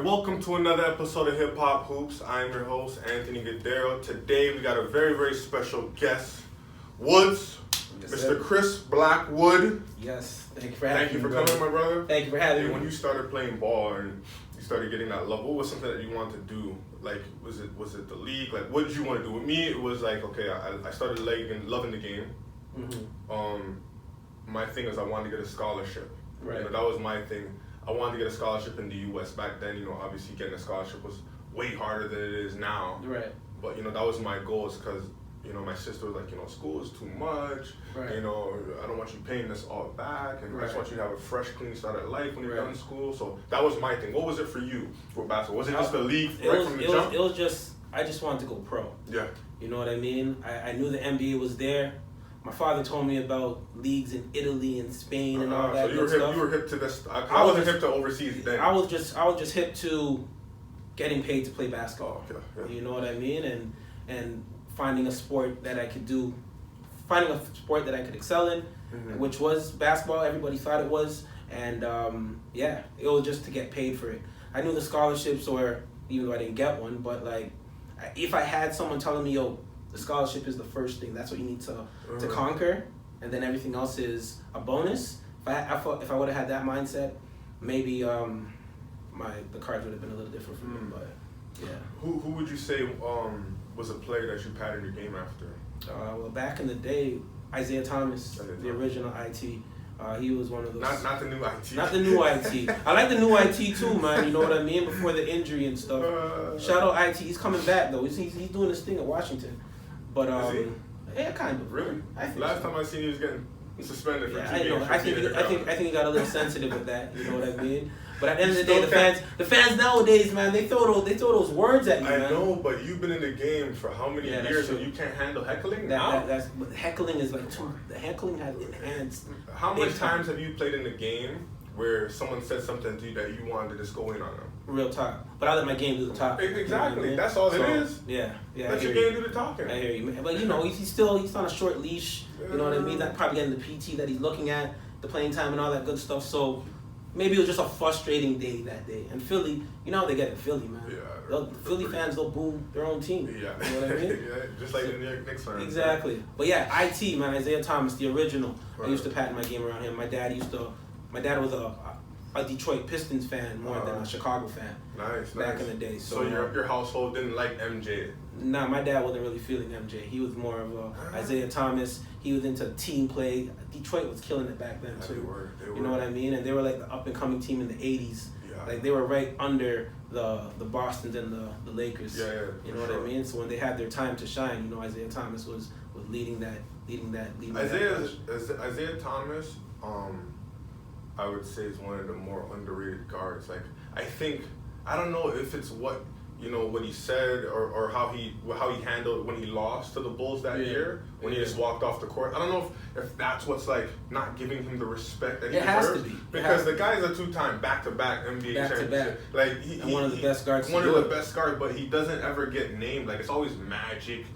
welcome to another episode of Hip Hop Hoops. I'm your host, Anthony Gadero. Today we got a very, very special guest, Woods, Yes, Mr. sir. Chris Blackwood. Yes, thank you for having me. Thank you for coming, my brother. Thank you for having me. When you started playing ball and you started getting that love, what was something that you wanted to do? Like, was it the league? Like, what did you want to do? With me, it was like, okay, I started loving the game. Mm-hmm. My thing is I wanted to get a scholarship. Right. You know, that was my thing. I wanted to get a scholarship in the U.S. Back then, obviously getting a scholarship was way harder than it is now. Right. But, that was my goal because, my sister was like, school is too much. Right. I don't want you paying this all back. And I just Right. want you to have a fresh, clean start at life when you're Right. done school. So that was my thing. What was it for you with basketball? Was it just the league It right was, from the it jump? was, it was just, I just wanted to go pro. Yeah. You know what I mean? I knew the NBA was there. My father told me about leagues in Italy and Spain and all that So you stuff. were hip to this. I wasn't hip to overseas then. I was just hip to getting paid to play basketball. Yeah. You know what I mean? And finding a sport that I could do, finding a sport that I could excel in, which was basketball. Everybody thought it was, and it was just to get paid for it. I knew the scholarships, or even though I didn't get one, but like, if I had someone telling me, yo, the scholarship is the first thing, that's what you need to conquer, and then everything else is a bonus. If I would have had that mindset, maybe the cards would have been a little different for me. But yeah. Who would you say was a player that you patterned your game after? Well, back in the day, Isaiah Thomas, the original IT. He was one of those. Not the new IT. Not the new IT. I like the new IT too, man. You know what I mean? Before the injury and stuff. Shout out IT. He's coming back though. He's doing his thing at Washington. But Is he? yeah, kind of. Really? I think Last so. time I seen he was getting suspended for Yeah, 2 I know. games. I think he got a little sensitive with that. You know what I mean? But at the end of the day, the fans nowadays, man, they throw those words at you, man. I know, but you've been in the game for how many years and you can't handle heckling now? But heckling is like the heckling has enhanced. How many times have you played in the game where someone said something to you that you wanted to just go in on them? Real talk. But I let my game do the talking. Exactly. You know what I mean? That's all it is. Yeah. Let your game do the talking. I hear you, man. But he's on a short leash. You know what I mean? That probably getting the PT that he's looking at, the playing time and all that good stuff. So maybe it was just a frustrating day that day. And Philly, you know how they get in Philly, man. Yeah. Philly fans, they'll boo their own team. Yeah. You know what I mean? Yeah, just like the New York Knicks fans. Exactly. But yeah, IT, man, Isaiah Thomas, the original. Right. I used to pattern my game around him. My dad was a Detroit Pistons fan more than a Chicago fan. Nice. Back in the day. So your household didn't like MJ? Nah, my dad wasn't really feeling MJ. He was more of a Isaiah Thomas. He was into team play. Detroit was killing it back then too. They were. You know what I mean? And they were like the up and coming team in the '80s. Yeah. Like they were right under the Bostons and the Lakers. Yeah. You know what I mean? So when they had their time to shine, Isaiah Thomas was leading that. Isaiah Thomas, I would say is one of the more underrated guards. Like I don't know if it's what he said or how he handled when he lost to the Bulls that year when he just walked off the court. I don't know if that's what's like not giving him the respect that he deserves. It has to be. Because the guy's a 2-time back-to-back NBA championship. Like he one of the best guards. One of the best guards, but he doesn't ever get named. Like it's always Magic.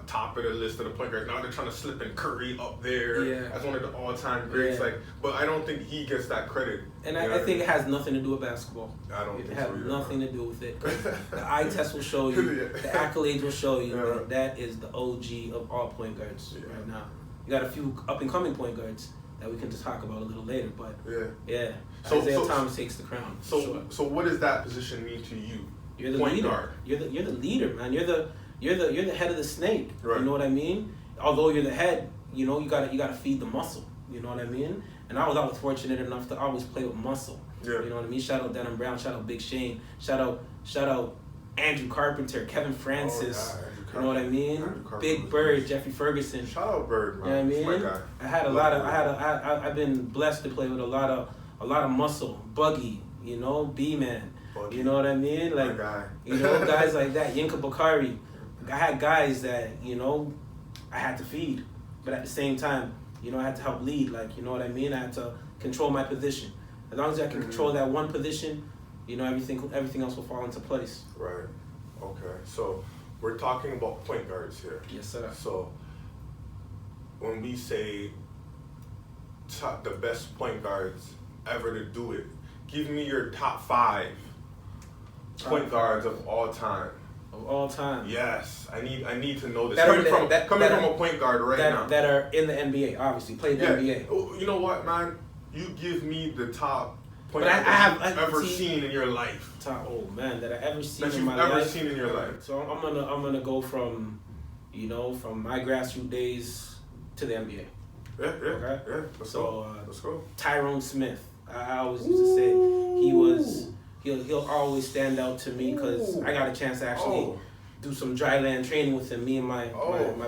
Top of the list of the point guards. Now they're trying to slip in Curry up there as one of the all-time greats. Yeah. But I don't think he gets that credit. And I think it has nothing to do with basketball. I don't think it has so either. Nothing to do with it. The eye test will show you. The accolades will show you that is the OG of all point guards right now. You got a few up-and-coming point guards that we can just talk about a little later. But so Isaiah Thomas takes the crown. So what does that position mean to you? You're the point leader. Guard. You're the leader, man. You're the head of the snake. Right. You know what I mean? Although you're the head, you gotta feed the muscle. You know what I mean? And I was fortunate enough to always play with muscle. Yeah. You know what I mean? Shout out Denham Brown. Shout out Big Shane. Shout out Andrew Carpenter, Kevin Francis. You know what I mean? Big Bird, Jeffrey Ferguson. Shout out Bird, man. You know what I mean? My guy. I had I've been blessed to play with a lot of muscle. Buggy, B-Man. You know what I mean? Like, guy. Guys like that. Yinka Bakari. I had guys that, I had to feed. But at the same time, I had to help lead. Like, you know what I mean? I had to control my position. As long as I can control that one position, everything else will fall into place. Right. Okay. So we're talking about point guards here. Yes, sir. So when we say the best point guards ever to do it, give me your top 5 point guards of all time. Of all time. Yes, I need to know this. That Coming from a point guard now. That are in the NBA, obviously, played the NBA. You know what, man? You give me the top point guard that you've ever seen in your life. Oh man, that I ever seen that in my you've ever life. seen in your life. So I'm gonna go from, from my grassroots days to the NBA. Yeah. Okay. Yeah. Let's go. Tyrone Smith. I always used to say he'll always stand out to me because I got a chance to actually do some dry land training with him. Me and my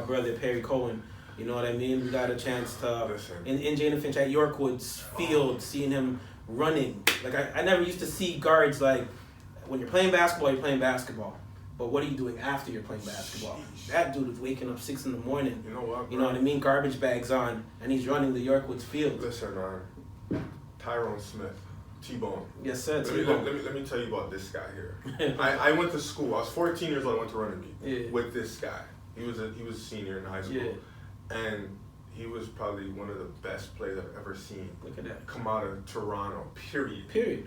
brother Perry Cohen. You know what I mean? We got a chance to in Jane Finch at Yorkwood's field, seeing him running. Like I never used to see guards like when you're playing basketball, you're playing basketball. But what are you doing after you're playing basketball? That dude is waking up 6 a.m. You know what? You know what I mean? Garbage bags on, and he's running the Yorkwood's field. Listen, man. Tyrone Smith, T-Bone. Yes, sir. Let me tell you about this guy here. I went to school. I was 14 years old. I went to Runnymede with this guy. He was a senior in high school, and he was probably one of the best players I've ever seen. Look at that. Come out of Toronto. Period.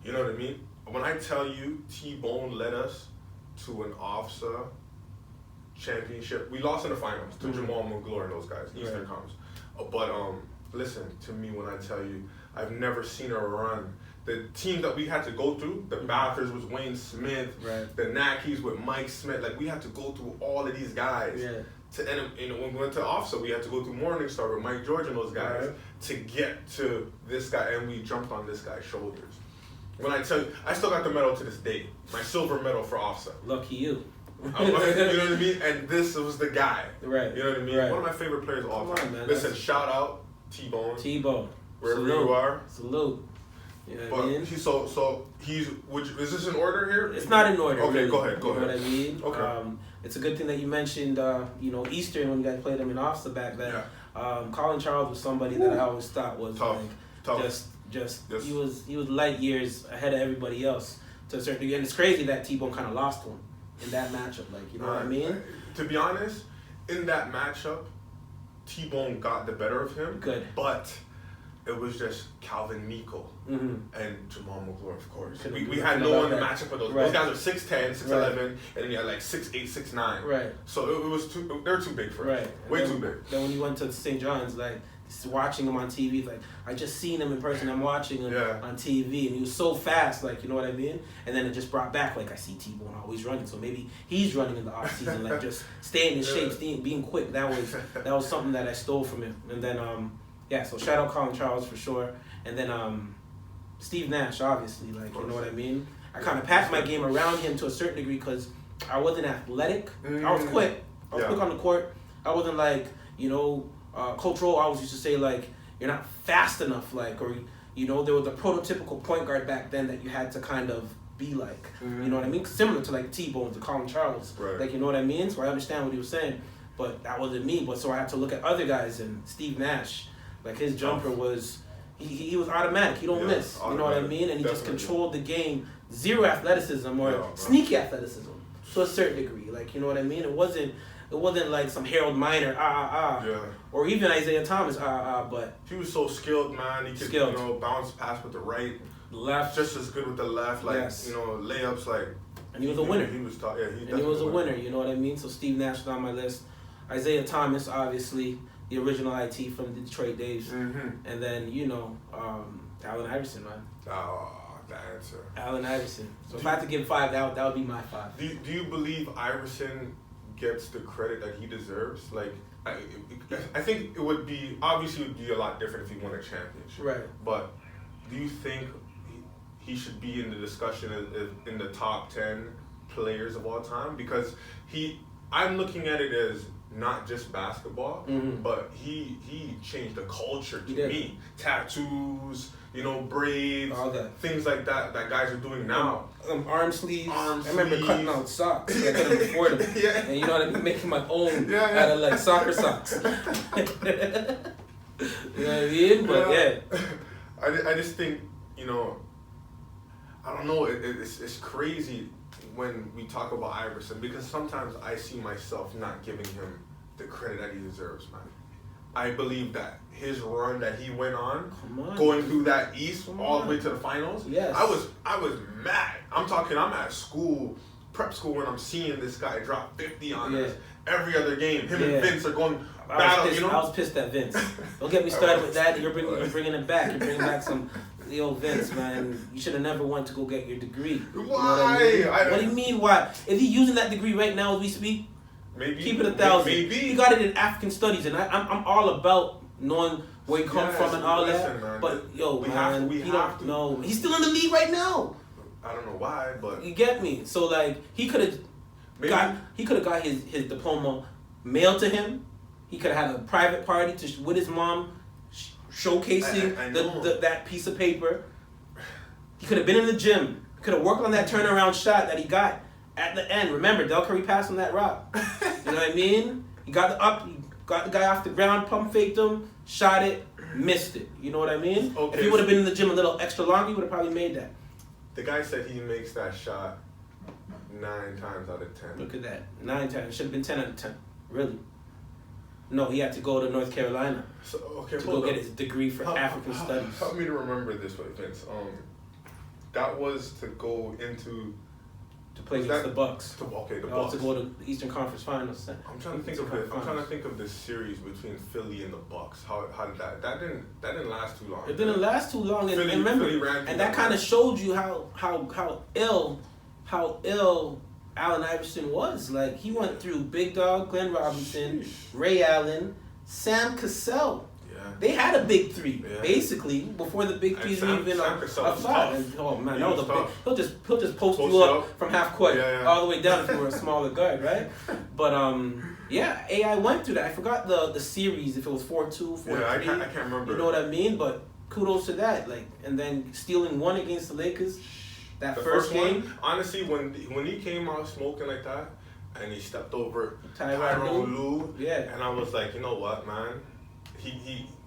You know what I mean? When I tell you T-Bone led us to an OFSA championship, we lost in the finals to Jamal McGlure and those guys, Eastern Conference. But listen to me when I tell you, I've never seen a run. The team that we had to go through, the Bathurst was Wayne Smith, the Nackies with Mike Smith. Like we had to go through all of these guys. And when we went to OFSA, we had to go through Morningstar with Mike George and those guys to get to this guy, and we jumped on this guy's shoulders. When I tell you, I still got the medal to this day, my silver medal for OFSA. Lucky you. You know what I mean? And this was the guy. Right. You know what I mean? One of my favorite players of all time. Man, listen, shout out T-Bone. T-Bone. Wherever you are. Salute. You know what I mean? Is this in order here? It's not in order. Okay, really. go ahead. You know what I mean? Okay. It's a good thing that you mentioned, Eastern when you guys played them in OFSA back then. Yeah. Colin Charles was somebody that I always thought was tough. He was light years ahead of everybody else to a certain degree, and it's crazy that T-Bone kind of lost to him in that matchup. Like, you know what I mean? To be honest, in that matchup, T-Bone got the better of him. Good, but it was just Calvin Miko and Jamal McGlure, of course. We had no one to match up with those. Those guys are 6'10", 6'11", and then you had like 6'8", 6'9". Right. So they were too big for us. Right. Way too big. Then when you went to St. John's, like, watching him on TV, like, I just seen him in person, I'm watching him on TV, and he was so fast, like, you know what I mean? And then it just brought back, like, I see T-Bone always running, so maybe he's running in the off season, like, just staying in shape, being quick. That was something that I stole from him. And then, so shout out Colin Charles for sure. And then Steve Nash, obviously, like, you know what I mean? I kind of passed my game around him to a certain degree because I wasn't athletic. I was quick. I was quick on the court. I wasn't like, Coach Rowe always used to say, like, you're not fast enough, like, or, there was a prototypical point guard back then that you had to kind of be like, you know what I mean? Similar to, like, T-Bone, to Colin Charles. Right. Like, you know what I mean? So I understand what he was saying, but that wasn't me. But so I had to look at other guys, and Steve Nash, like, his jumper was, he was automatic. He don't miss, you know what I mean? And he just controlled the game. Zero athleticism or sneaky athleticism to a certain degree. Like, you know what I mean? It wasn't like some Harold Miner, or even Isaiah Thomas, but he was so skilled, man. He could, bounce pass with the right, left, just as good with the left, like, layups, like. And he was a winner. He was tough. He was a winner. You know what I mean? So Steve Nash was on my list. Isaiah Thomas, obviously, the original IT from the Detroit days, and then Allen Iverson, man. Oh, the answer. Allen Iverson. So if I had to give 5, that would be my 5. Do you believe Iverson gets the credit that he deserves? Like, I think it would be a lot different if he won a championship. Right. But do you think he should be in the discussion in the top 10 players of all time? Because I'm looking at it as not just basketball, but he changed the culture to me. Tattoos, braids, all that. Things like that guys are doing now. Arm sleeves. I remember cutting out socks. I couldn't afford them. And you know what I mean? Making my own out of, like, soccer socks. You know what I mean? But I just think, I don't know, it's crazy when we talk about Iverson, because sometimes I see myself not giving him the credit that he deserves, man. I believe that his run that he went on, Come on. going through that East Come all on. the way to the finals. Yes. I was mad. I'm at school, prep school, when I'm seeing this guy drop 50 on us every other game. Him and Vince are going battle. You know, I was pissed at Vince. Don't get me started with that. You're bringing it back. You're bringing back the old Vince, man. You should have never went to go get your degree. Why? You know what I mean? What do you mean why? Is he using that degree right now as we speak? Maybe. Keep it 1,000. Maybe. He got it in African studies, and I'm all about knowing where he come from and all that. Man. But yo, we man, have to. No, he's still in the league right now. I don't know why, but You get me? So like he could have got his diploma mailed to him. He could have had a private party with his mom, showcasing I know. that piece of paper. He could have been in the gym. Could have worked on that turnaround shot that he got at the end. Remember, Del Curry passed him that rock. You know what I mean? He got the guy off the ground, pump faked him, shot it, missed it. You know what I mean? Okay, if he would have been in the gym a little extra longer, he would have probably made that. The guy said he makes that shot 9 times out of 10. Look at that. 9 times. Should have been 10 out of 10. Really. No, he had to go to North Carolina to go get his degree for African studies. Help me to remember this way, Vince. That was to go into To play against the Bucks. the Bucks. To go to the Eastern Conference Finals. I'm trying to think of this series between Philly and the Bucks. How did that didn't last too long. It didn't last too long, and Philly remember, ran and that kind of showed you how ill Allen Iverson was. Like he went through Big Dog, Glenn Robinson, Ray Allen, Sam Cassell. Yeah. They had a big three basically before the big threes were even a thought. Oh man, that was a big. He'll just post you up from half court all the way down if you were a smaller guard, right? But AI went through that. I forgot the series if it was 4-2, 4-3. Yeah, I can't remember. You know what I mean? But kudos to that. Like, and then stealing one against the Lakers. That the first game. one, honestly, when he came out smoking like that, and he stepped over Tyronn Lue, yeah, and I was like, you know what, man,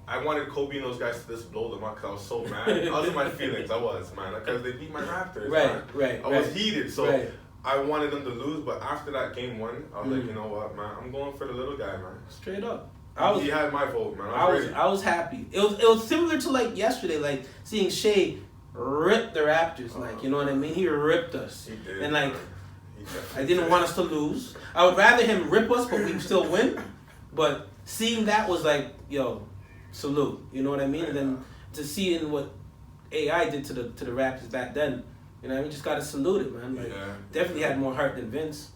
I wanted Kobe and those guys to just blow them out because I was so mad. I was in my feelings. I was, man, because they beat my Raptors. Right. I was heated, so I wanted them to lose. But after that game 1, I was like, you know what, man, I'm going for the little guy, man. Straight up. He had my vote, man. I was happy. It was similar to like yesterday, like seeing Shea rip the Raptors. Like, you know what I mean? He ripped us. He did, and like, I didn't want us to lose. I would rather him rip us, but we still win. But seeing that was like, yo, salute. You know what I mean? And then to seeing what AI did to the Raptors back then, you know, we just gotta salute it, man. Like, definitely had more heart than Vince.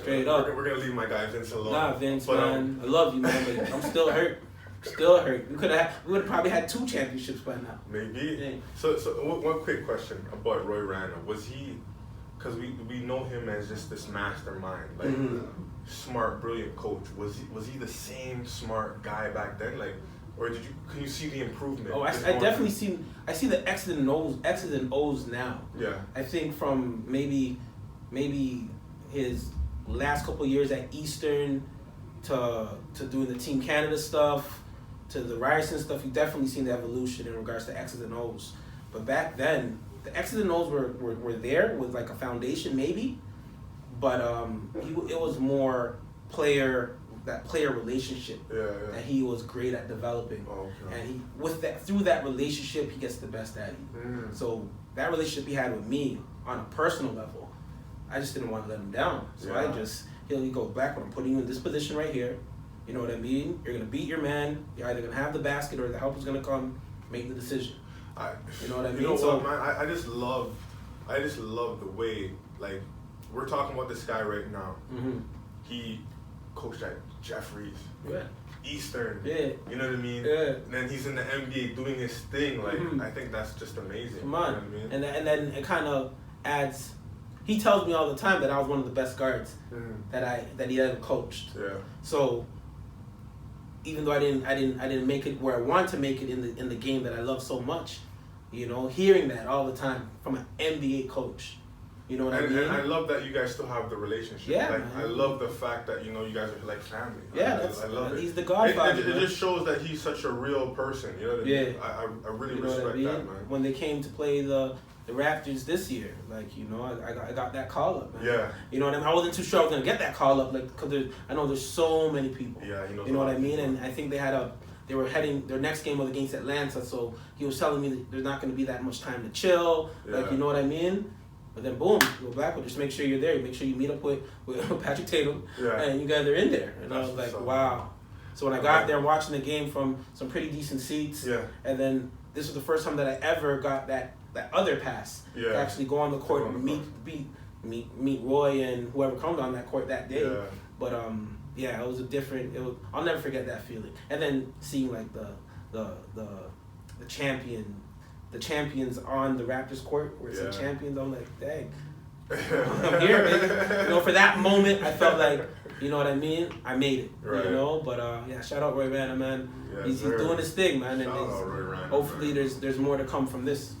Straight up. We're gonna leave my guy Vince alone. Nah, Vince, man, I love you, man, but I'm still hurt. Still hurt. We would have probably had 2 championships by now. Maybe. Yeah. So one quick question about Roy Rana. Was he? Because we know him as just this mastermind, like smart, brilliant coach. Was he the same smart guy back then? Like, or can you see the improvement? Oh, I definitely see the X's and O's now. Yeah. I think from maybe his last couple of years at Eastern to doing the Team Canada stuff to the Ryerson stuff, you definitely seen the evolution in regards to X's and O's. But back then, the X's and O's were there with like a foundation maybe, but it was more player relationship that he was great at developing. Oh, okay. And through that relationship he gets the best at you. So that relationship he had with me on a personal level, I just didn't want to let him down. So he goes, Blackwood, I'm putting you in this position right here. You know what I mean? You're gonna beat your man. You're either gonna have the basket or the help is gonna come. Make the decision. You know what I mean? You know what, man? I just love the way, like, we're talking about this guy right now. He coached at Jeffries, Eastern. You know what I mean? And then he's in the NBA doing his thing. Like, I think that's just amazing. Come on. You know what I mean? And then it kind of adds. He tells me all the time that I was one of the best guards that he ever coached. Yeah. So even though I didn't make it where I want to make it in the game that I love so much, you know, hearing that all the time from an NBA coach, you know what I mean? And I love that you guys still have the relationship. Yeah, like, man. I love the fact that, you know, you guys are like family. Yeah, I love it. He's the godfather. It just shows that he's such a real person. You know what I mean? I really respect that, man. When they came to play the the Raptors this year. Like, you know, I got that call up, man. Yeah. You know what I mean? I wasn't too sure I was gonna get that call up, like, cause I know there's so many people. Yeah, he knows. You know what I mean? And I think they were heading, their next game was against Atlanta, so he was telling me that there's not gonna be that much time to chill. Yeah. Like, you know what I mean? But then boom, you go Blackwood. Just make sure you're there. Make sure you meet up with Patrick Tatum, and you guys are in there. And I was like, wow. So when I got there, watching the game from some pretty decent seats, and then this was the first time that I ever got that other pass to actually go on the court and meet Roy and whoever comes on that court that day. Yeah. But it was a different. I'll never forget that feeling. And then seeing like the champions on the Raptors court where it said champions, I'm like, dang, I'm here, baby. You know, for that moment, I felt like, you know what I mean? I made it, you know? But, shout out Roy Rana, man. He's doing his thing, man. And hopefully there's more to come from this.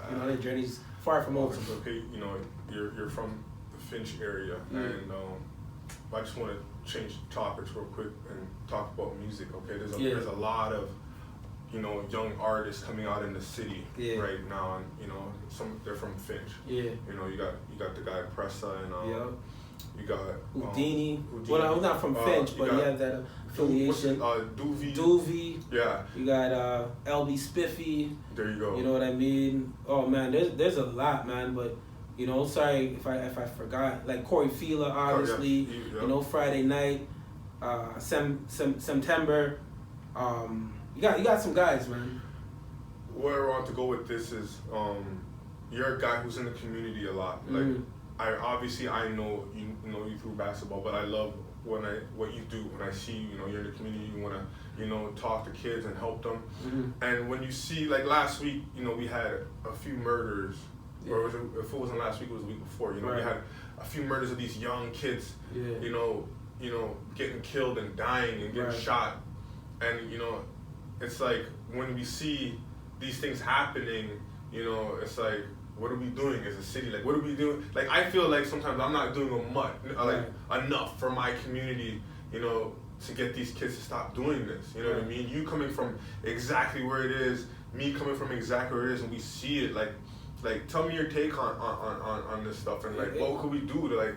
You know, the journey's far from over. Okay, you know, you're from the Finch area, and I just want to change topics real quick and talk about music, okay? There's a lot of, you know, young artists coming out in the city right now, and you know, they're from Finch. Yeah. You know, you got the guy Pressa, and you got Houdini. Well, I'm not from Finch, but he has that affiliation. Doovie. Yeah. You got LB Spiffy. There you go. You know what I mean? Oh man, there's a lot, man. But you know, sorry if I forgot. Like Corey Fila, obviously. You know, Friday Night, September. You got some guys, man. Where I want to go with this is, you're a guy who's in the community a lot. Like, I know you through basketball, but I love what you do. When I see you know, you're in the community, you wanna, you know, talk to kids and help them. And when you see, like last week, you know, we had a few murders, or if it wasn't last week, it was the week before. You know, we had a few murders of these young kids. You know, getting killed and dying and getting shot, and you know. It's like when we see these things happening, you know, it's like, what are we doing as a city? Like, what are we doing? Like, I feel like sometimes I'm not doing enough for my community, you know, to get these kids to stop doing this. You know what I mean? You coming from exactly where it is, me coming from exactly where it is, and we see it. Like, tell me your take on this stuff, and like, what could we do to like,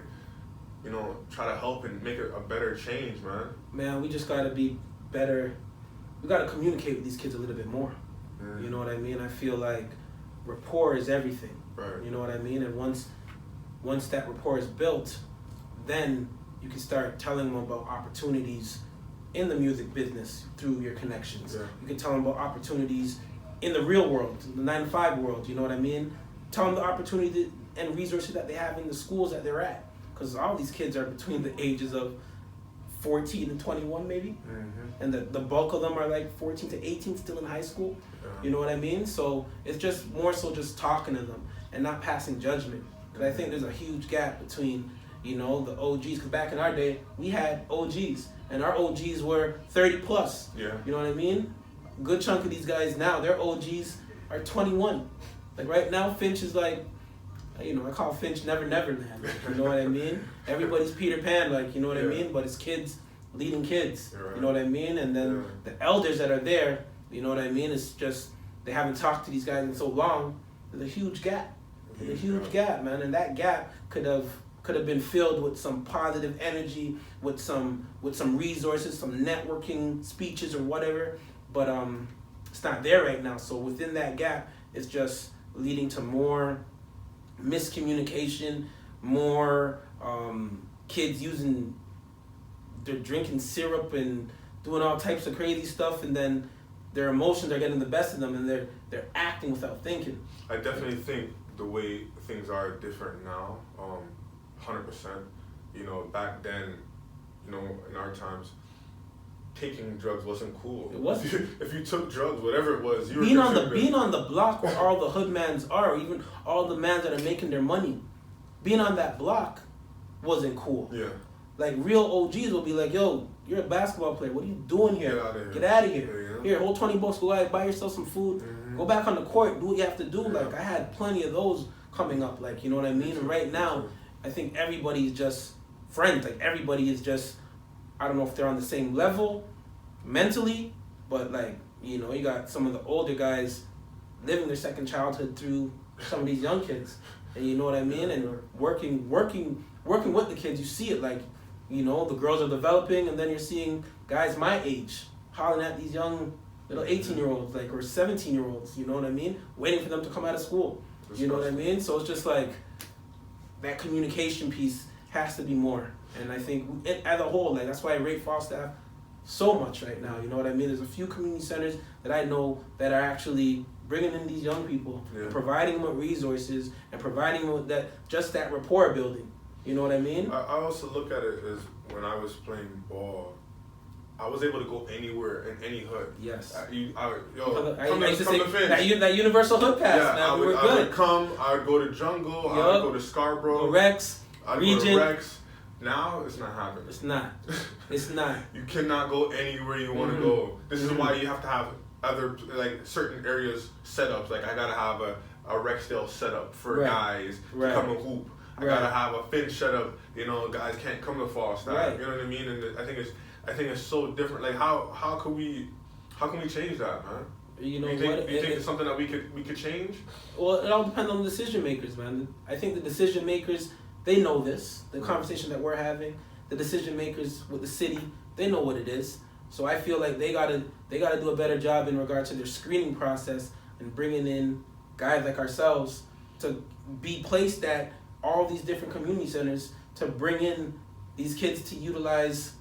you know, try to help and make a better change, man? Man, we just gotta be better. We got to communicate with these kids a little bit more. You know what I mean? I feel like rapport is everything. Right. You know what I mean? And once that rapport is built, then you can start telling them about opportunities in the music business through your connections. You can tell them about opportunities in the real world, the 9-to-5 world, you know what I mean? Tell them the opportunity and resources that they have in the schools that they're at. Because all these kids are between the ages of 14 and 21 maybe, and the bulk of them are like 14 to 18 still in high school. You know what I mean? So it's just more so just talking to them and not passing judgment, because I think there's a huge gap between, you know, the OGs, because back in our day we had OGs and our OGs were 30 plus. You know what I mean? Good chunk of these guys now, their OGs are 21. Like right now Finch is like, you know, I call Finch Never Land. You know what I mean? Everybody's Peter Pan, like, you know what I mean? But it's kids leading kids. You know what I mean? And then the elders that are there, you know what I mean? It's just, they haven't talked to these guys in so long. There's a huge gap. There's a huge gap, man. And that gap could have been filled with some positive energy, with some resources, some networking speeches or whatever. But it's not there right now. So within that gap, it's just leading to more miscommunication, more kids they're drinking syrup and doing all types of crazy stuff, and then their emotions are getting the best of them, and they're acting without thinking. I definitely think the way things are different now, 100%. You know, back then, you know, in our times, taking drugs wasn't cool. It wasn't. If you took drugs, whatever it was, you were being on the block where all the hood mans are, even all the mans that are making their money, being on that block wasn't cool. Yeah. Like real OGs will be like, "Yo, you're a basketball player. What are you doing here? Get out of here. Yeah. Here, hold 20 bucks. Go out, buy yourself some food. Go back on the court. Do what you have to do." Yeah. Like I had plenty of those coming up. Like, you know what I mean? And right now, I think everybody's just friends. Like everybody is just, I don't know if they're on the same level mentally, but like, you know, you got some of the older guys living their second childhood through some of these young kids, and you know what I mean, and working with the kids. You see it, like, you know, the girls are developing, and then you're seeing guys my age hollering at these young little 18-year-olds, like, or 17-year-olds. You know what I mean? Waiting for them to come out of school. You know what I mean? So it's just like that communication piece has to be more. And I think as a whole, like, that's why I rate Falstaff so much right now. You know what I mean? There's a few community centers that I know that are actually bringing in these young people, and providing them with resources, and providing them with that rapport building. You know what I mean? I also look at it as when I was playing ball, I was able to go anywhere in any hood. Yes. That universal hood pass. Yeah, man, I would go to Jungle, I would go to Scarborough, Rex, I'd Region. go to Rex. Now it's not happening. It's not. It's not. You cannot go anywhere you want to go. This is why you have to have other, like, certain areas set up. Like, I gotta have a Rexdale set up for guys to come and hoop. I gotta have a Finch set up. You know, guys can't come to Falstaff. You know what I mean? And I think it's so different. Like, how can we change that, man? You know, do you think it's something that we could change? Well, it all depends on the decision makers, man. I think the decision makers, they know this. The conversation that we're having, the decision makers with the city, they know what it is. So I feel like they gotta do a better job in regard to their screening process and bringing in guys like ourselves to be placed at all these different community centers to bring in these kids to utilize,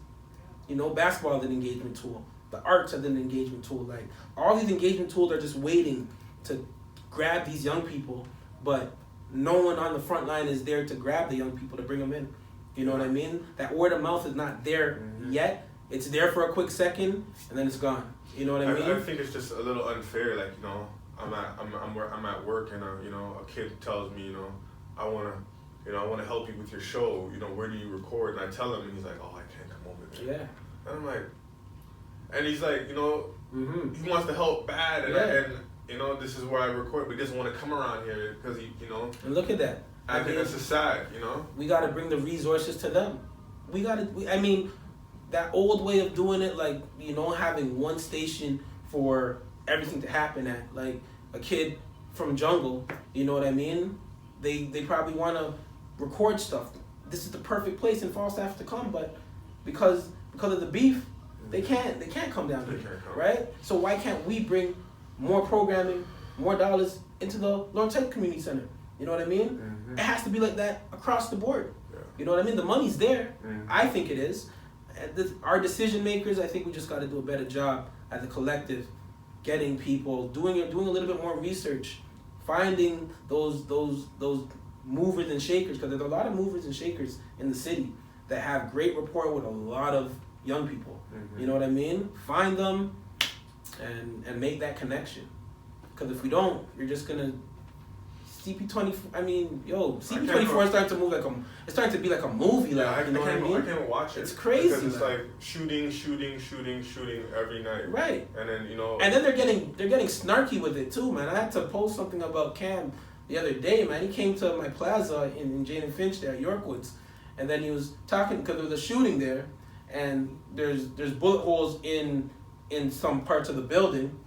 you know, basketball as an engagement tool, the arts as an engagement tool. Like, all these engagement tools are just waiting to grab these young people, but no one on the front line is there to grab the young people to bring them in. You know what I mean? That word of mouth is not there yet. It's there for a quick second, and then it's gone. You know what I mean? I think it's just a little unfair. Like, you know, I'm at work, and you know, a kid tells me, you know, I wanna help you with your show. You know, where do you record? And I tell him, and he's like, oh, I can't come over there. Yeah. And I'm like, and he's like, you know, he wants to help bad, and you know, this is where I record, but he doesn't want to come around here because you know. And look at that. I think that's just sad, you know. We got to bring the resources to them. I mean, that old way of doing it, like, you know, having one station for everything to happen at, like a kid from Jungle, you know what I mean? They probably want to record stuff. This is the perfect place in Falstaff to come, but because of the beef, they can't come down here, right? So why can't we bring more programming, more dollars into the Lawrence Heights Community Center? You know what I mean? It has to be like that across the board. You know what I mean? The money's there. I think it is. Our decision makers, I think we just got to do a better job as a collective, getting people doing a little bit more research, finding those movers and shakers, because there's a lot of movers and shakers in the city that have great rapport with a lot of young people. You know what I mean? Find them and make that connection. Because if we don't, you're just gonna CP20. I mean, CP24 is starting to move it's starting to be like a movie. Like, you know what I mean? I can't watch it. It's crazy. Because it's like shooting every night. Right. And then, you know. And then they're getting snarky with it too, man. I had to post something about Cam the other day, man. He came to my plaza in Jane and Finch there at Yorkwoods, and then he was talking because there was a shooting there, and there's bullet holes in some parts of the building,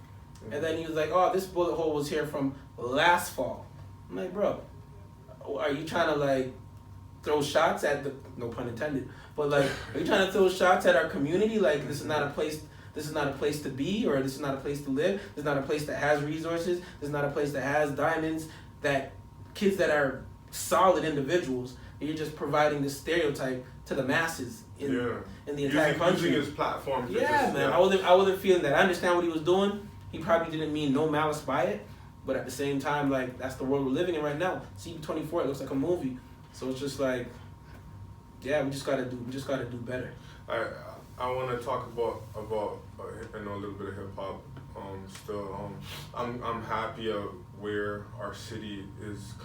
and then he was like, "Oh, this bullet hole was here from last fall." I'm like, "Bro, are you trying to like throw shots at the, no pun intended, but like, are you trying to throw shots at our community? Like, this is not a place to be, or this is not a place to live. This is not a place that has resources. This is not a place that has diamonds, that kids that are solid individuals. You're just providing this stereotype to the masses in the entire country." Using his platform. Man. I wasn't feeling that. I understand what he was doing. He probably didn't mean no malice by it, but at the same time, like, that's the world we're living in right now. CP24, it looks like a movie. So it's just like, yeah, we just gotta do better. I want to talk about a little bit of hip hop. Still, I'm happy of where our city is.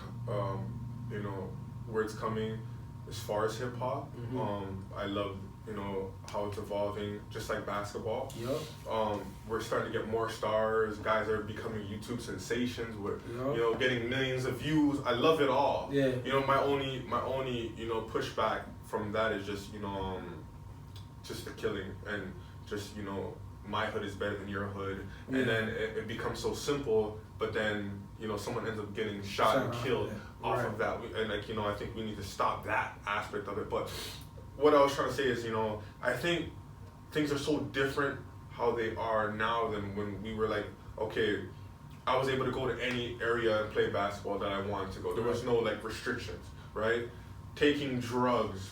You know, where it's coming as far as hip hop. I love, you know, how it's evolving, just like basketball. We're starting to get more stars. Guys are becoming YouTube sensations with, you know, getting millions of views. I love it all. You know, my only, you know, pushback from that is just, you know, just the killing and just, you know, my hood is better than your hood, Yeah. and then it becomes so simple. But then someone ends up getting shot and killed off of that. And like I think we need to stop that aspect of it. But what I was trying to say is I think things are so different how they are now than when we were like, okay, I was able to go to any area and play basketball that I wanted to go. There was no like restrictions, right? Taking drugs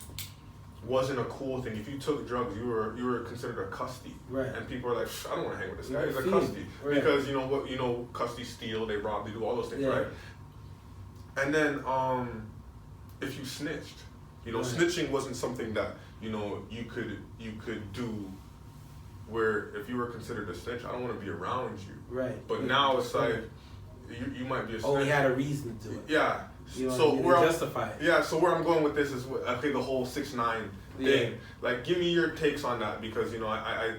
wasn't a cool thing. If you took drugs, you were considered a custody. Right. And people are like, I don't want to hang with this guy. You're He's a fiend. custody. Right. Because custody steal, they rob, they do all those things, right? And then if you snitched, snitching wasn't something that you could do. Where if you were considered a snitch, I don't want to be around you. Right. But now it's like you might be a snitch. Oh, he had a reason to do it. Yeah. So where justify it. Yeah. So where I'm going with this is I think the whole 6ix9ine thing. Yeah. Like, give me your takes on that because I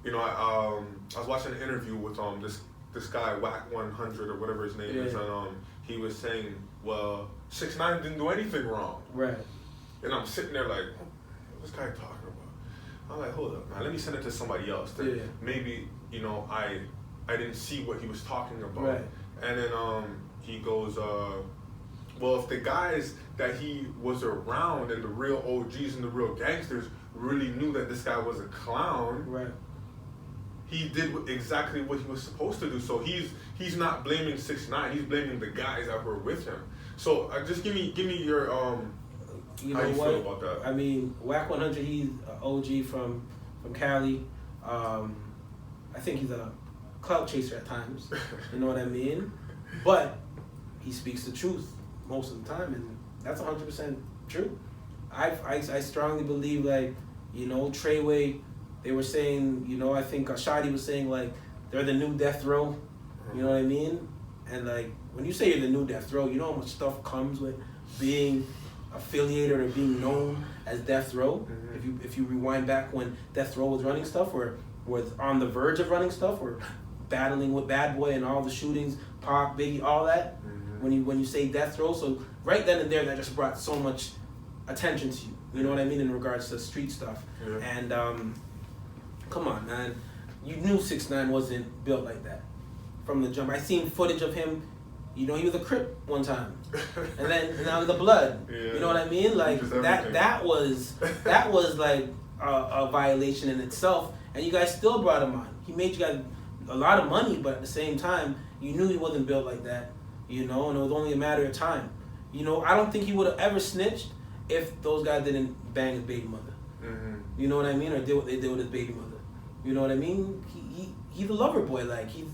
was watching an interview with this guy Whack 100 or whatever his name is, and he was saying, well, 6ix9ine didn't do anything wrong. Right. And I'm sitting there like, what's this guy talking about? I'm like, hold up, man. Let me send it to somebody else. Maybe I didn't see what he was talking about. Right. And then he goes, well, if the guys that he was around and the real OGs and the real gangsters really knew that this guy was a clown, right, he did exactly what he was supposed to do. So he's not blaming 6ix9ine. He's blaming the guys that were with him. So just give me your you how know you what? feel about that. I mean, Whack 100, he's an OG from Cali. I think he's a clout chaser at times. You know what I mean? But he speaks the truth most of the time, and that's 100% true. I strongly believe, like, Treyway, they were saying, I think Shadi was saying, like, they're the new death row. You know what I mean? And, like, when you say you're the new death row, you know how much stuff comes with being affiliated or being known as Death Row. Mm-hmm. If you rewind back when Death Row was running stuff, or was on the verge of running stuff, or battling with Bad Boy and all the shootings, Pac, Biggie, all that. Mm-hmm. When you say Death Row, so right then and there, that just brought so much attention to you. You know what I mean, in regards to street stuff. Yeah. And come on, man, you knew 6ix9ine wasn't built like that from the jump. I seen footage of him. He was a Crip one time, and now the Blood. Yeah. You know what I mean? Like that was like a violation in itself. And you guys still brought him on. He made you guys a lot of money, but at the same time, you knew he wasn't built like that. And it was only a matter of time. I don't think he would have ever snitched if those guys didn't bang his baby mother. Mm-hmm. You know what I mean? Or did what they did with his baby mother. You know what I mean? He's a lover boy. Like he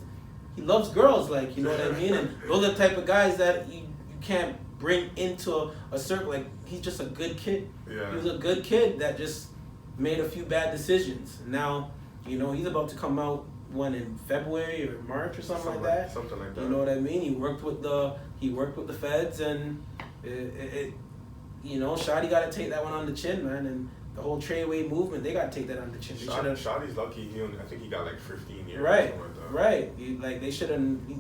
loves girls, like, you know what I mean? And those are the type of guys that you can't bring into a circle. Like, he's just a good kid. Yeah. He was a good kid that just made a few bad decisions. Now, he's about to come out, in February or March or something like that. Something like that. You know what I mean? He worked with the feds, and Shadi got to take that one on the chin, man. And the whole Treyway movement, they got to take that on the chin. Shadi's lucky. I think he got like 15 years. Right, or something like that. Right.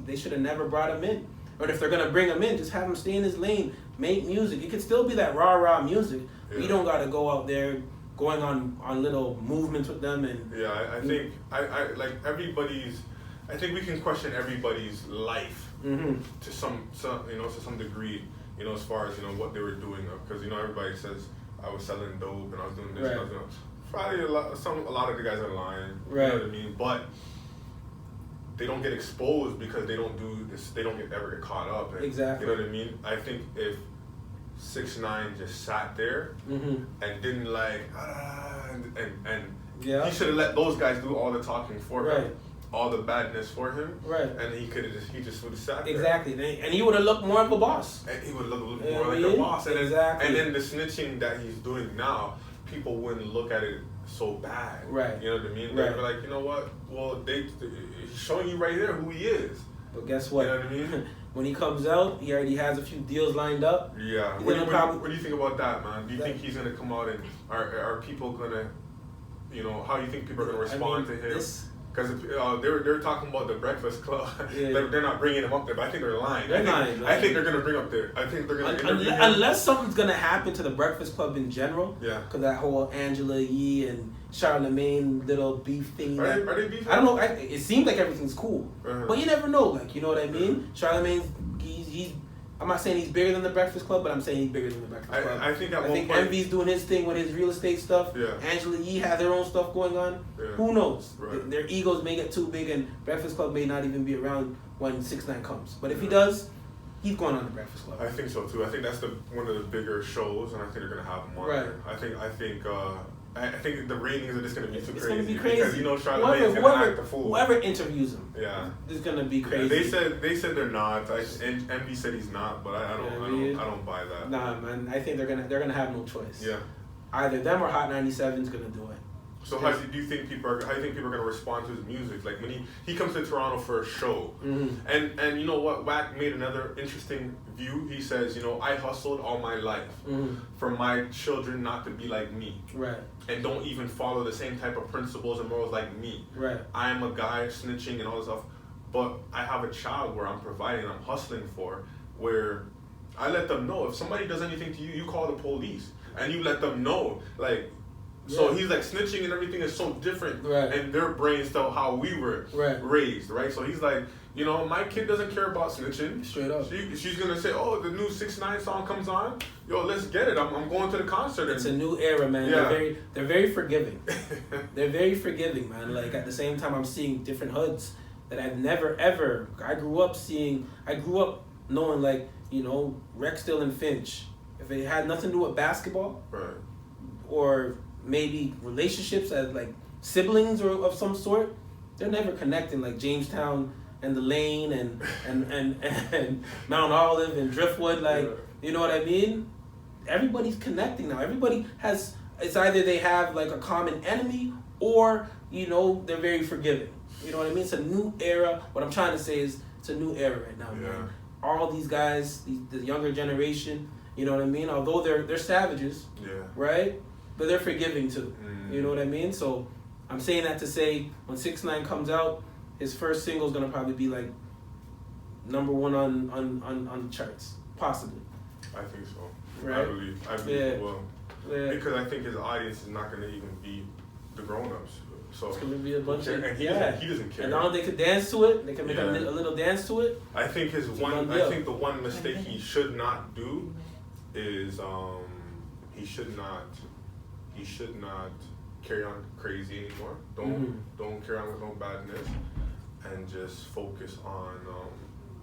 They should have never brought him in. Or if they're gonna bring him in, just have him stay in his lane, make music. It could still be that rah music. Yeah. You don't gotta go out there going on little movements with them. And I think I like everybody's. I think we can question everybody's life to some degree. As far as what they were doing, because everybody says I was selling dope and I was doing this. Right. And I was doing, probably a lot of the guys are lying. Right. You know what I mean? But they don't get exposed because they don't do this. They don't ever get caught up. And, exactly. You know what I mean? I think if 6ix9ine just sat there and didn't and he should have let those guys do all the talking for him, all the badness for him, and he just would have sat there. Exactly, and he would have looked more of a boss. And he would look more like a boss. And and then the snitching that he's doing now, people wouldn't look at it so bad. Right. You know what I mean? They'd be like, you know what? Well, he's showing you right there who he is. But guess what? You know what I mean? When he comes out, he already has a few deals lined up. Yeah. What do you think about that, man? Do you think he's gonna come out and are people gonna, how do you think people are gonna respond to him? Because they were talking about the Breakfast Club. Yeah. They're not bringing him up there, but I think they're lying. They're lying. I think they're gonna bring up there. I think they're gonna interview him. Unless something's gonna happen to the Breakfast Club in general. Yeah. Because that whole Angela Yee and Charlemagne little beef thing. Are they beefing? I don't know. It seems like everything's cool, but you never know. Like, you know what I mean? Charlemagne's he's. I'm not saying he's bigger than the Breakfast Club, but I'm saying he's bigger than the Breakfast Club. I think point, Envy's doing his thing with his real estate stuff. Yeah. Angela Yee has their own stuff going on. Yeah. Who knows? Right. Their egos may get too big, and Breakfast Club may not even be around when 6ix9ine comes. But if he does, he's going on the Breakfast Club. I think so too. I think that's one of the bigger shows, and I think they're gonna have him on there. I think the ratings are just gonna be too crazy. It's gonna be crazy because you know Charlemagne's gonna act the fool. Whoever interviews him, yeah, is gonna be crazy. Yeah, they said they're not. Envy said he's not, but I don't buy that. Nah, man. I think they're gonna have no choice. Yeah. Either them or Hot 97's gonna do it. So how do you think people are gonna respond to his music? Like when he comes to Toronto for a show, and you know what? Wack made another interesting view. He says, you know, I hustled all my life for my children not to be like me, right? And don't even follow the same type of principles and morals like me, right? I am a guy snitching and all this stuff, but I have a child where I'm providing, I'm hustling for, where I let them know if somebody does anything to you, you call the police and you let them know, like. Yeah. So he's like snitching and everything is so different, and their brains tell how we were raised, right? So he's like, you know, my kid doesn't care about snitching. Straight up. She's gonna say, oh, the new 6ix9ine song comes on, yo, let's get it. I'm going to the concert. It's a new era, man. Yeah. They're very forgiving. They're very forgiving, man. Like at the same time, I'm seeing different hoods that I've never ever. I grew up knowing, like, you know, Rexdale and Finch. If it had nothing to do with basketball, right, or maybe relationships as like siblings or of some sort, they're never connecting like Jamestown and the Lane and Mount Olive and Driftwood, like, you know what I mean? Everybody's connecting now. Everybody has, it's either they have like a common enemy or, you know, they're very forgiving. You know what I mean? It's a new era. What I'm trying to say is it's a new era right now, man. All these guys, the younger generation, you know what I mean? Although they're savages, right? But they're forgiving too. You know what I mean? So I'm saying that to say when 6ix9ine comes out, his first single is gonna probably be like #1 on the charts, possibly. I think so. Right? I believe it will. Yeah. Because I think his audience is not gonna even be the grown-ups. So it's gonna be a bunch of he doesn't care. And now they could dance to it. They can make a little dance to it. I think the one mistake he should not do is he should not carry on crazy anymore. Don't carry on with no badness, and just focus on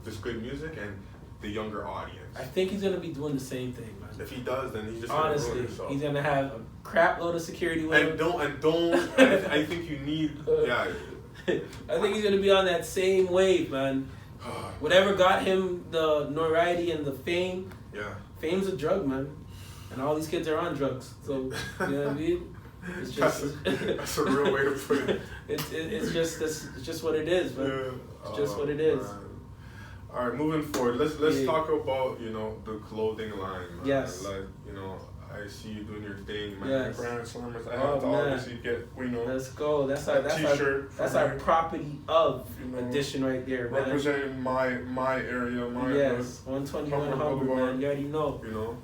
just good music and the younger audience. I think he's gonna be doing the same thing, man. If he does, then he's just honestly, gonna ruin himself. He's gonna have a crap load of security with him. I think you need. Yeah. I think he's gonna be on that same wave, man. Whatever got him the notoriety and the fame. Yeah. Fame's a drug, man. And all these kids are on drugs, so you know what I mean. It's just that's a real way to put it. It's just what it is, man. Yeah. It's just what it is. Man. All right, moving forward. Let's talk about, you know, the clothing line, man. Yes. Like, you know, I see you doing your thing, man. Yes. Brand slammers. I have to obviously get, you know. Let's go. That's our property of edition right there, man. Representing my area, my 121 Hubbard, man. You already know. You know.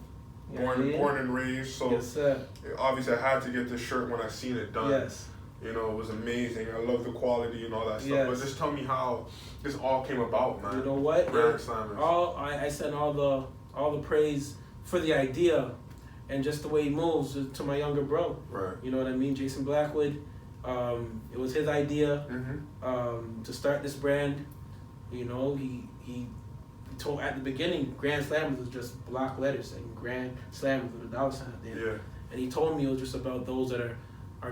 Born and raised, so yes, sir. Obviously I had to get this shirt when I seen it done. Yes. You know, it was amazing. I love the quality and all that stuff. Yes. But just tell me how this all came about, man. You know what? Brand slammers. I send all the praise for the idea and just the way he moves to my younger bro. Right. You know what I mean? Jason Blackwood. It was his idea to start this brand. You know, he told at the beginning, Grand Slammers was just block letters saying Grand Slammers with a dollar sign at the end. Yeah. And he told me it was just about those that are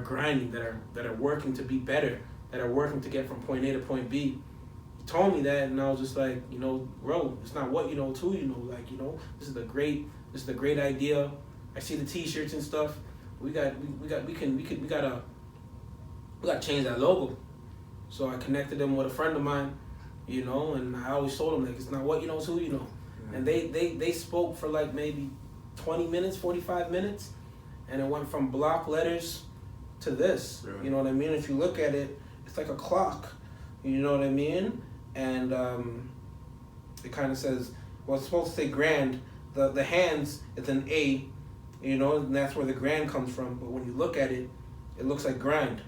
grinding, that are working to be better, that are working to get from point A to point B. He told me that, and I was just like, you know, bro, it's not what you know, it's who you know. Like, you know, this is a great idea. I see the T-shirts and stuff. We gotta change that logo. So I connected them with a friend of mine. You know, and I always told them, like, it's not what you know, it's who you know. And they spoke for like maybe 20 minutes, 45 minutes, and it went from block letters to this. You know what I mean? If you look at it, it's like a clock, you know what I mean? And it kind of says, well, it's supposed to say grand. The hands is an A, you know, and that's where the grand comes from. But when you look at it, it looks like grind,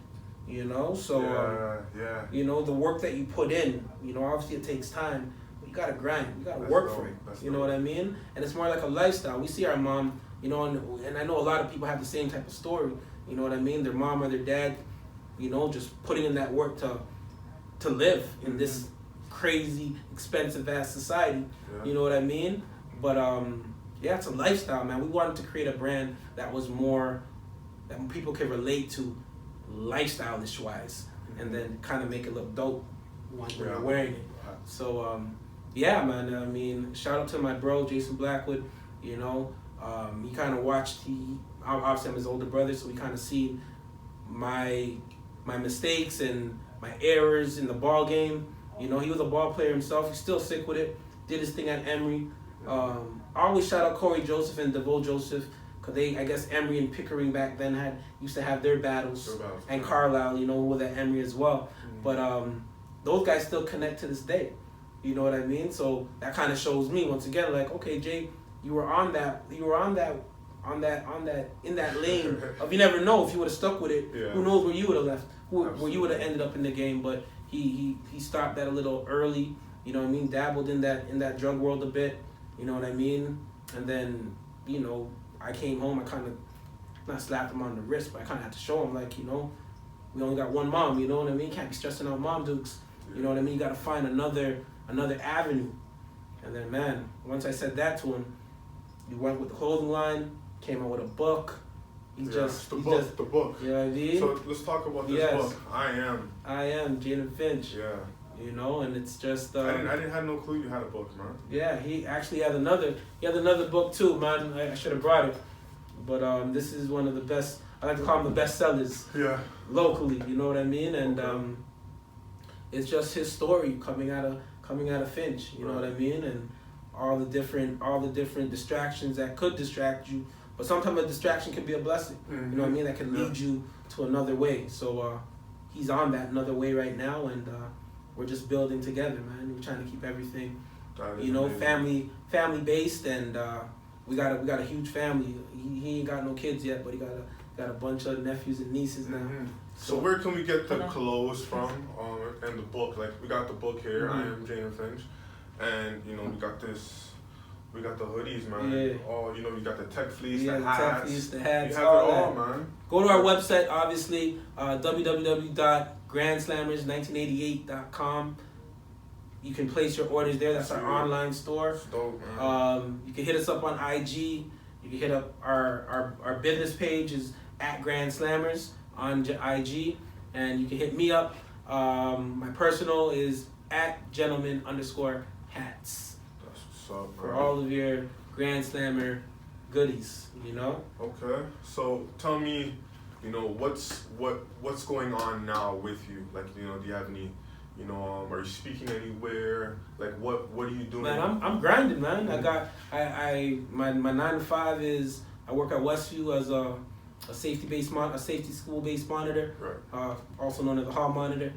you know. So you know, the work that you put in, you know, obviously it takes time, but you gotta grind, you gotta work for it. You know what I mean? And it's more like a lifestyle. We see our mom, you know, and I know a lot of people have the same type of story. You know what I mean? Their mom or their dad, you know, just putting in that work to live in this crazy, expensive ass society. You know what I mean? But yeah, it's a lifestyle, man. We wanted to create a brand that was more that people could relate to, lifestyle-ish wise, and then kind of make it look dope when you're wearing it. So yeah, man. I mean, shout out to my bro Jason Blackwood. You know, he kind of watched. Obviously, I'm his older brother, so we kind of see my mistakes and my errors in the ball game. You know, he was a ball player himself. He's still sick with it. Did his thing at Emory. I always shout out Corey Joseph and DeVoe Joseph, because I guess Emory and Pickering back then used to have their battles, and Carlisle, you know, who was at Emory as well. But those guys still connect to this day. You know what I mean? So that kind of shows me once again, like, okay, Jay, you were in that lane of, you never know if you would have stuck with it. Who knows where you would have left? Where you would have ended up in the game? But he stopped that a little early. You know what I mean? Dabbled in that drug world a bit. You know what I mean? And then, you know, I came home. I kind of not slapped him on the wrist, but I kind of had to show him, like, you know, we only got one mom. You know what I mean? Can't be stressing out mom dukes. You know what I mean? You got to find another avenue. And then, man, once I said that to him, he went with the clothing line, came out with a book. The book. You know what I mean? So let's talk about this book. I Am Jaden Finch. Yeah. You know, and it's just. I didn't have no clue you had a book, man. Yeah, he actually had another. He had another book too, man. I should have brought it, but this is one of the best. I like to call them the best sellers. Yeah. Locally, you know what I mean, and it's just his story coming out of Finch. You know what I mean, and all the different distractions that could distract you, but sometimes a distraction can be a blessing. You know what I mean? That can lead you to another way. So he's on that another way right now, and we're just building together, man. We're trying to keep everything, you know, family based, and we got a huge family. He ain't got no kids yet, but he got a bunch of nephews and nieces now. So where can we get the clothes from? And the book, like, we got the book here. I Am Jaden Finch, and you know, we got the hoodies, man. Yeah. Oh, you know, you got the tech fleece, the hats. The hats. You have it all, man. Go to our website, obviously, www.grandslamers1988.com. You can place your orders there. That's our online store. It's dope, man. You can hit us up on IG. You can hit up our business page is at Grand Slammers on IG, and you can hit me up. My personal is at gentleman_hats. What's up, for all of your Grand Slammer goodies, you know? Okay. So tell me, you know, what's going on now with you? Like, you know, do you have any, you know, are you speaking anywhere? Like, what are you doing? Man, I'm grinding, man. My 9 to 5 is I work at Westview as a safety school based monitor, also known as the hall monitor.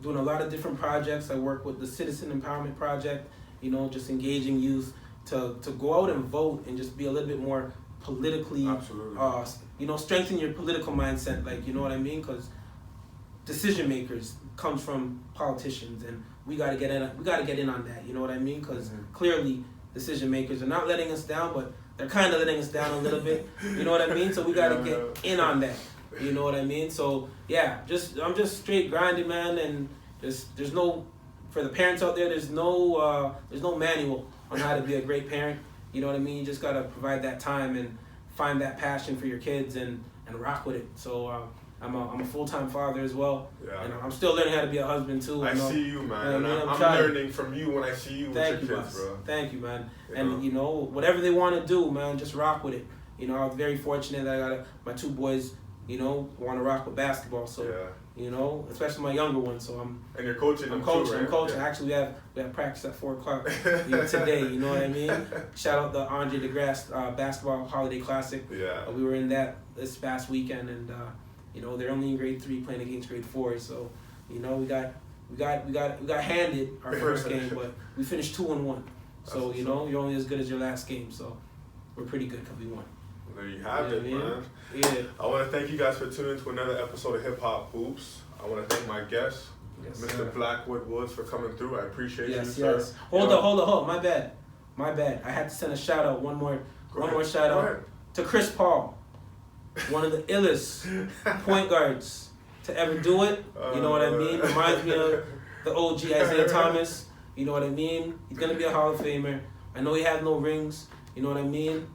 Doing a lot of different projects. I work with the Citizen Empowerment Project, you know, just engaging youth to go out and vote and just be a little bit more politically, you know, strengthen your political mindset, like, you know what I mean? Because decision makers comes from politicians, and we got to get in on that, you know what I mean? Because clearly decision makers are not letting us down, but they're kind of letting us down a little bit, you know what I mean? So we got to get in on that. You know what I mean? So yeah, I'm just straight grinding, man, and there's no, for the parents out there, there's no manual on how to be a great parent. You know what I mean? You just gotta provide that time and find that passion for your kids and rock with it. So I'm a full-time father as well, and I'm still learning how to be a husband too. I see you, man. I'm learning from you when I see you with your kids, bro. Thank you, man. And you know, whatever they want to do, man, just rock with it. You know, I'm very fortunate that I got my 2 boys, you know, want to rock with basketball. So, you know, especially my younger one. So and you're coaching them too, right? I'm coaching. Yeah. Actually, we have practice at 4:00 today. You know what I mean? Shout out the Andre DeGrasse Basketball Holiday Classic. Yeah. We were in that this past weekend, and You know, they're only in grade 3 playing against grade 4, so you know we got handed our first game, but we finished 2-1. So you know, you're only as good as your last game. So we're pretty good because we won. There you have it, man. Yeah. I want to thank you guys for tuning in to another episode of Hip Hop Hoops. I want to thank my guest, Mr. Blackwood Woods, for coming through. I appreciate you, sir. Yes. Hold up. My bad. I had to send a shout out. One more shout out to Chris Paul, one of the illest point guards to ever do it. You know what I mean? Reminds me of the OG Isaiah Thomas. You know what I mean? He's gonna be a Hall of Famer. I know he has no rings. You know what I mean?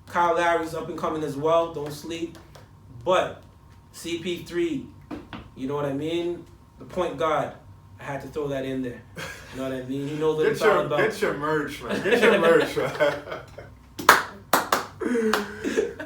Kyle Lowry's up and coming as well. Don't sleep. But CP3, you know what I mean? The point guard. I had to throw that in there. You know what I mean? He knows what it's all about. Get your merch, man. Get your merch, man.